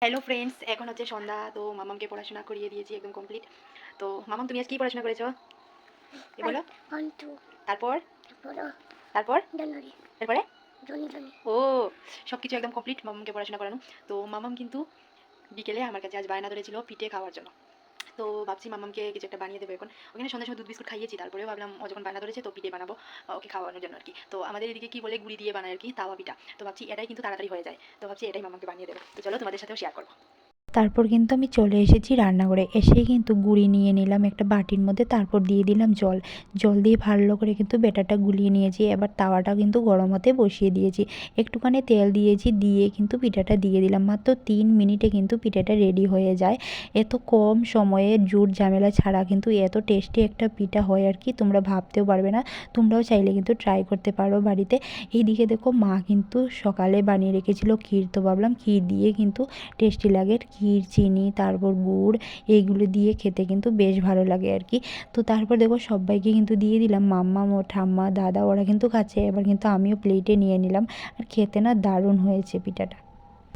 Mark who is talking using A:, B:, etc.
A: Hello friends, এখন হচ্ছে সন্ধ্যা। তো মামামকে পড়াশোনা করিয়ে দিয়েছি, একদম কমপ্লিট। তো মামাম, তুমি আজ কি পড়াশোনা করেছো? কি বলো? তারপর তারপর এরপরে ও, সব কিছু একদম কমপ্লিট, মামামকে পড়াশোনা করানো। তো মামাম কিন্তু বিকেলে আমার কাছে আজ বায়না ধরেছিল পিঠে খাওয়ার জন্য। তো ভাবছি মামামকে কিছু একটা বানিয়ে দেবো এখন। ওখানে সন্ধ্যার সময় দুধ বিস্কুট খাইয়েছি, তারপরেও ভাবলাম ও যখন বায়না ধরেছে তো পিঠে বানাবো ওকে খাওয়ানোর জন্য আর কি। তো আমাদের এদিকে কি বলে, গুড়ি দিয়ে বানায় আর কি, তাওয়া পিঠা। তো ভাবছি এটাই কিন্তু তাড়াতাড়ি হয়ে যায়, তো ভাবছি এটাই মামাকে বানিয়ে দেবো। তো চলো তোমাদের সাথেও শেয়ার করবো।
B: তারপর কিন্তু আমি চলে এসেছি রান্নাঘরে। এসেই কিন্তু গুঁড়ি নিয়ে নিলাম একটা বাটির মধ্যে, তারপর দিয়ে দিলাম জল। জল দিয়ে ভালো করে কিন্তু ব্যাটারটা গুলিয়ে নিয়েছি। এবার তাওয়াটা কিন্তু গরম হতে বসিয়ে দিয়েছি, একটুখানি তেল দিয়েছি, দিয়ে কিন্তু পিঠাটা দিয়ে দিলাম। মাত্র 3 মিনিটে কিন্তু পিঠাটা রেডি হয়ে যায়। এত কম সময়ে জুট ঝামেলা ছাড়া কিন্তু এত টেস্টি একটা পিঠা হয় আর কি, তোমরা ভাবতেও পারবে না। তোমরাও চাইলে কিন্তু ট্রাই করতে পারো বাড়িতে। এইদিকে দেখো মা কিন্তু সকালে বানিয়ে রেখেছিল ক্ষীর, তো ভাবলাম ক্ষীর দিয়ে কিন্তু টেস্টি লাগে। ক্ষীর, চিনি, তারপর গুড়, এইগুলো দিয়ে খেতে কিন্তু বেশ ভালো লাগে আর কি। তো তারপর দেখো সবাইকে কিন্তু দিয়ে দিলাম। মাম্মা, ও ঠাম্মা, দাদা ওরা কিন্তু খাচ্ছে। এবার কিন্তু আমিও প্লেটে নিয়ে নিলাম। আর খেতে না দারুণ হয়েছে পিঠাটা।